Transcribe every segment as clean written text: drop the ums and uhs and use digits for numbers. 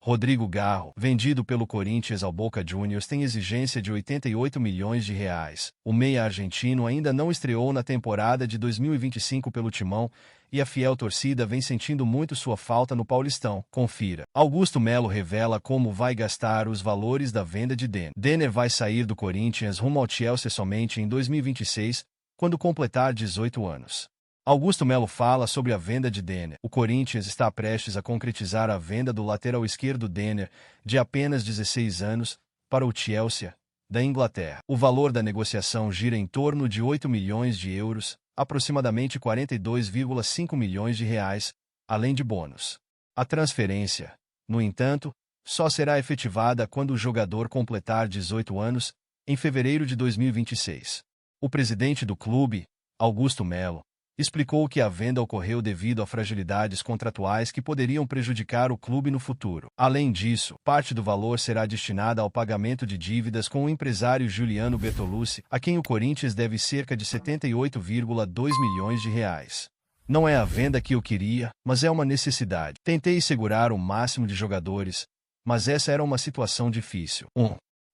Rodrigo Garro, vendido pelo Corinthians ao Boca Juniors, tem exigência de 88 milhões de reais. O meia argentino ainda não estreou na temporada de 2025 pelo Timão e a fiel torcida vem sentindo muito sua falta no Paulistão. Confira. Augusto Melo revela como vai gastar os valores da venda de Denner. Denner vai sair do Corinthians rumo ao Chelsea somente em 2026, quando completar 18 anos. Augusto Melo fala sobre a venda de Denner. O Corinthians está prestes a concretizar a venda do lateral esquerdo Denner, de apenas 16 anos, para o Chelsea, da Inglaterra. O valor da negociação gira em torno de 8 milhões de euros, aproximadamente 42,5 milhões de reais, além de bônus. A transferência, no entanto, só será efetivada quando o jogador completar 18 anos, em fevereiro de 2026. O presidente do clube, Augusto Melo, explicou que a venda ocorreu devido a fragilidades contratuais que poderiam prejudicar o clube no futuro. Além disso, parte do valor será destinada ao pagamento de dívidas com o empresário Giuliano Bertolucci, a quem o Corinthians deve cerca de 78,2 milhões de reais. Não é a venda que eu queria, mas é uma necessidade. Tentei segurar o máximo de jogadores, mas essa era uma situação difícil.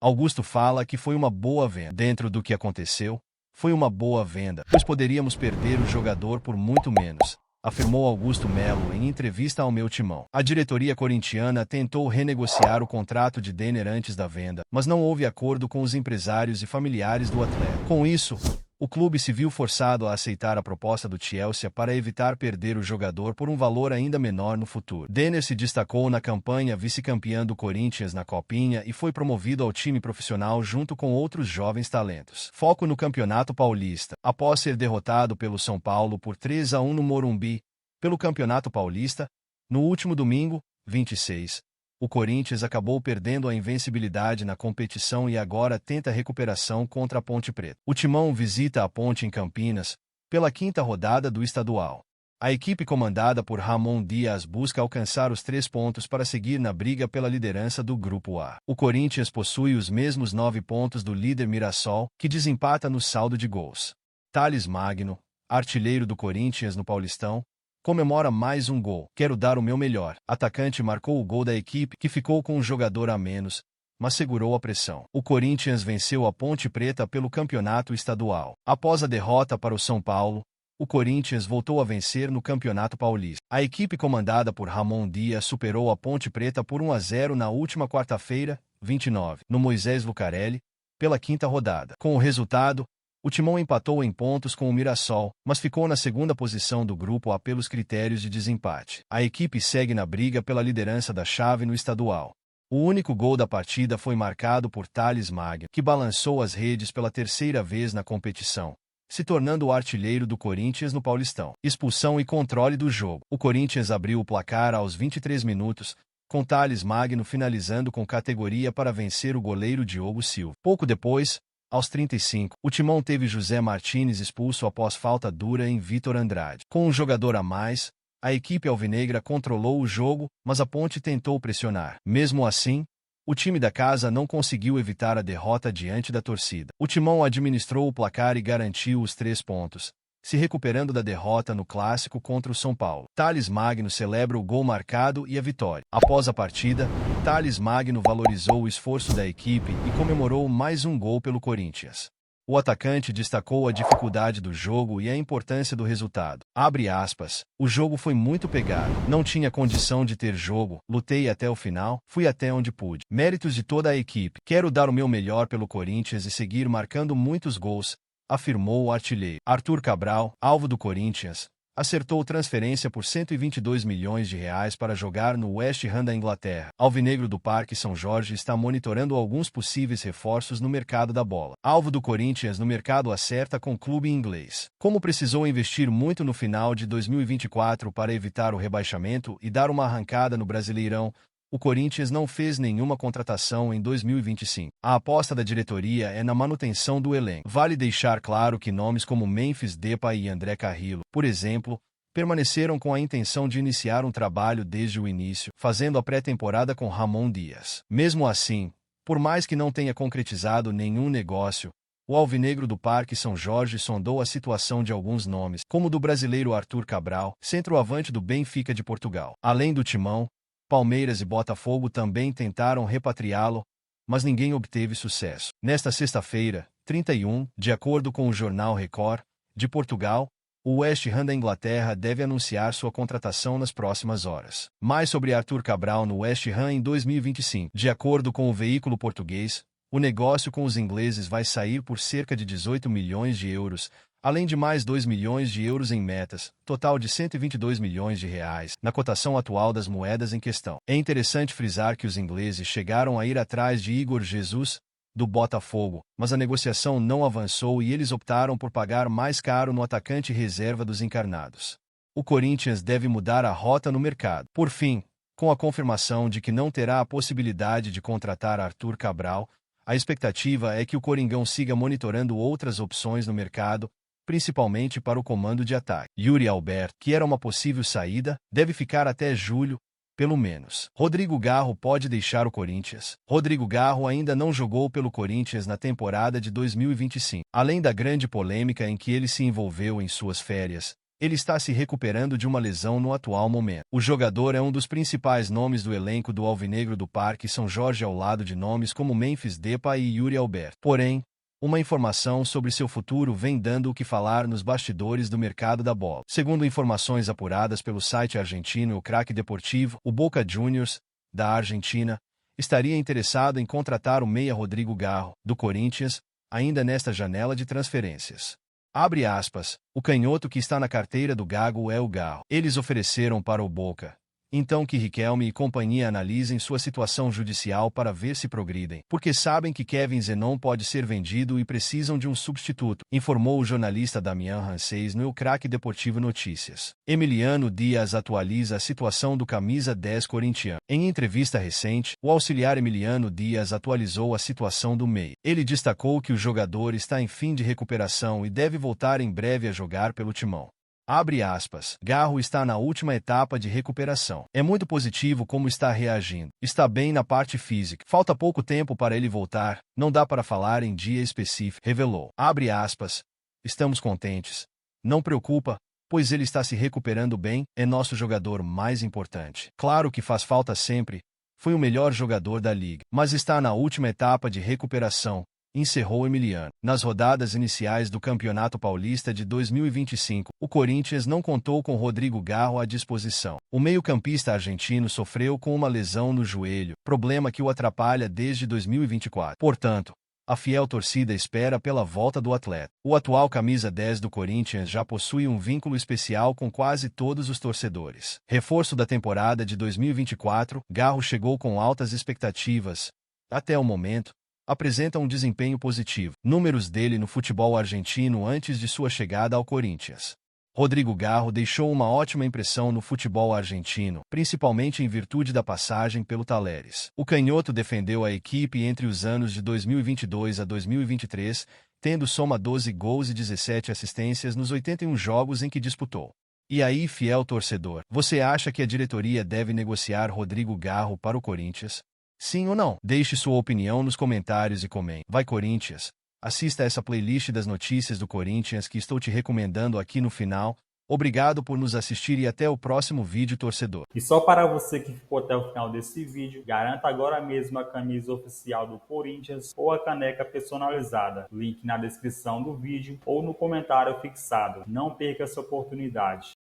Augusto fala que foi uma boa venda. Dentro do que aconteceu, foi uma boa venda, pois poderíamos perder o jogador por muito menos, afirmou Augusto Melo em entrevista ao Meu Timão. A diretoria corintiana tentou renegociar o contrato de Denner antes da venda, mas não houve acordo com os empresários e familiares do atleta. Com isso, o clube se viu forçado a aceitar a proposta do Chelsea para evitar perder o jogador por um valor ainda menor no futuro. Denner se destacou na campanha vice-campeã do Corinthians na Copinha e foi promovido ao time profissional junto com outros jovens talentos. Foco no Campeonato Paulista. Após ser derrotado pelo São Paulo por 3-1 no Morumbi, pelo Campeonato Paulista, no último domingo, 26, o Corinthians acabou perdendo a invencibilidade na competição e agora tenta recuperação contra a Ponte Preta. O Timão visita a Ponte em Campinas, pela quinta rodada do estadual. A equipe comandada por Ramon Dias busca alcançar os 3 pontos para seguir na briga pela liderança do Grupo A. O Corinthians possui os mesmos 9 pontos do líder Mirassol, que desempata no saldo de gols. Thales Magno, artilheiro do Corinthians no Paulistão, comemora mais um gol. Quero dar o meu melhor. Atacante marcou o gol da equipe, que ficou com um jogador a menos, mas segurou a pressão. O Corinthians venceu a Ponte Preta pelo campeonato estadual. Após a derrota para o São Paulo, o Corinthians voltou a vencer no Campeonato Paulista. A equipe comandada por Ramon Dias superou a Ponte Preta por 1-0 na última quarta-feira, 29, no Moisés Lucarelli, pela quinta rodada. Com o resultado, o Timão empatou em pontos com o Mirassol, mas ficou na segunda posição do Grupo A pelos critérios de desempate. A equipe segue na briga pela liderança da chave no estadual. O único gol da partida foi marcado por Thales Magno, que balançou as redes pela terceira vez na competição, se tornando o artilheiro do Corinthians no Paulistão. Expulsão e controle do jogo. O Corinthians abriu o placar aos 23 minutos, com Thales Magno finalizando com categoria para vencer o goleiro Diogo Silva. Pouco depois, aos 35, o Timão teve José Martínez expulso após falta dura em Vitor Andrade. Com um jogador a mais, a equipe alvinegra controlou o jogo, mas a Ponte tentou pressionar. Mesmo assim, o time da casa não conseguiu evitar a derrota diante da torcida. O Timão administrou o placar e garantiu os 3 pontos, se recuperando da derrota no clássico contra o São Paulo. Thales Magno celebra o gol marcado e a vitória. Após a partida, Thales Magno valorizou o esforço da equipe e comemorou mais um gol pelo Corinthians. O atacante destacou a dificuldade do jogo e a importância do resultado. Abre aspas, o jogo foi muito pegado, não tinha condição de ter jogo, lutei até o final, fui até onde pude. Méritos de toda a equipe, quero dar o meu melhor pelo Corinthians e seguir marcando muitos gols, afirmou o artilheiro. Arthur Cabral, alvo do Corinthians, acertou transferência por 122 milhões de reais para jogar no West Ham da Inglaterra. Alvinegro do Parque São Jorge está monitorando alguns possíveis reforços no mercado da bola. Alvo do Corinthians no mercado acerta com clube inglês. Como precisou investir muito no final de 2024 para evitar o rebaixamento e dar uma arrancada no Brasileirão, o Corinthians não fez nenhuma contratação em 2025. A aposta da diretoria é na manutenção do elenco. Vale deixar claro que nomes como Memphis Depay e André Carrillo, por exemplo, permaneceram com a intenção de iniciar um trabalho desde o início, fazendo a pré-temporada com Ramon Dias. Mesmo assim, por mais que não tenha concretizado nenhum negócio, o alvinegro do Parque São Jorge sondou a situação de alguns nomes, como o do brasileiro Arthur Cabral, centroavante do Benfica de Portugal. Além do Timão, Palmeiras e Botafogo também tentaram repatriá-lo, mas ninguém obteve sucesso. Nesta sexta-feira, 31, de acordo com o jornal Record, de Portugal, o West Ham da Inglaterra deve anunciar sua contratação nas próximas horas. Mais sobre Arthur Cabral no West Ham em 2025. De acordo com o veículo português, o negócio com os ingleses vai sair por cerca de 18 milhões de euros, além de mais 2 milhões de euros em metas, total de 122 milhões de reais, na cotação atual das moedas em questão. É interessante frisar que os ingleses chegaram a ir atrás de Igor Jesus, do Botafogo, mas a negociação não avançou e eles optaram por pagar mais caro no atacante reserva dos encarnados. O Corinthians deve mudar a rota no mercado. Por fim, com a confirmação de que não terá a possibilidade de contratar Arthur Cabral, a expectativa é que o Coringão siga monitorando outras opções no mercado, principalmente para o comando de ataque. Yuri Alberto, que era uma possível saída, deve ficar até julho, pelo menos. Rodrigo Garro pode deixar o Corinthians. Rodrigo Garro ainda não jogou pelo Corinthians na temporada de 2025. Além da grande polêmica em que ele se envolveu em suas férias, ele está se recuperando de uma lesão no atual momento. O jogador é um dos principais nomes do elenco do Alvinegro do Parque São Jorge ao lado de nomes como Memphis Depay e Yuri Alberto. Porém, uma informação sobre seu futuro vem dando o que falar nos bastidores do mercado da bola. Segundo informações apuradas pelo site argentino O Craque Deportivo, o Boca Juniors, da Argentina, estaria interessado em contratar o meia Rodrigo Garro, do Corinthians, ainda nesta janela de transferências. Abre aspas, o canhoto que está na carteira do Gago é o Garro. Eles ofereceram para o Boca. Então que Riquelme e companhia analisem sua situação judicial para ver se progridem, porque sabem que Kevin Zenon pode ser vendido e precisam de um substituto, informou o jornalista Damian Ranceis no El Craque Deportivo Notícias. Emiliano Dias atualiza a situação do camisa 10 corintiano. Em entrevista recente, o auxiliar Emiliano Dias atualizou a situação do meia. Ele destacou que o jogador está em fim de recuperação e deve voltar em breve a jogar pelo timão. Abre aspas. Garro está na última etapa de recuperação. É muito positivo como está reagindo. Está bem na parte física. Falta pouco tempo para ele voltar. Não dá para falar em dia específico. Revelou. Abre aspas. Estamos contentes. Não preocupa, pois ele está se recuperando bem. É nosso jogador mais importante. Claro que faz falta sempre. Foi o melhor jogador da liga. Mas está na última etapa de recuperação. Encerrou Emiliano. Nas rodadas iniciais do Campeonato Paulista de 2025, o Corinthians não contou com Rodrigo Garro à disposição. O meio-campista argentino sofreu com uma lesão no joelho, problema que o atrapalha desde 2024. Portanto, a fiel torcida espera pela volta do atleta. O atual camisa 10 do Corinthians já possui um vínculo especial com quase todos os torcedores. Reforço da temporada de 2024, Garro chegou com altas expectativas. Até o momento, apresenta um desempenho positivo. Números dele no futebol argentino antes de sua chegada ao Corinthians. Rodrigo Garro deixou uma ótima impressão no futebol argentino, principalmente em virtude da passagem pelo Talleres. O canhoto defendeu a equipe entre os anos de 2022 a 2023, tendo soma 12 gols e 17 assistências nos 81 jogos em que disputou. E aí, fiel torcedor, você acha que a diretoria deve negociar Rodrigo Garro para o Corinthians? Sim ou não? Deixe sua opinião nos comentários e comente. Vai Corinthians! Assista essa playlist das notícias do Corinthians que estou te recomendando aqui no final. Obrigado por nos assistir e até o próximo vídeo, torcedor. E só para você que ficou até o final desse vídeo, garanta agora mesmo a camisa oficial do Corinthians ou a caneca personalizada. Link na descrição do vídeo ou no comentário fixado. Não perca essa oportunidade.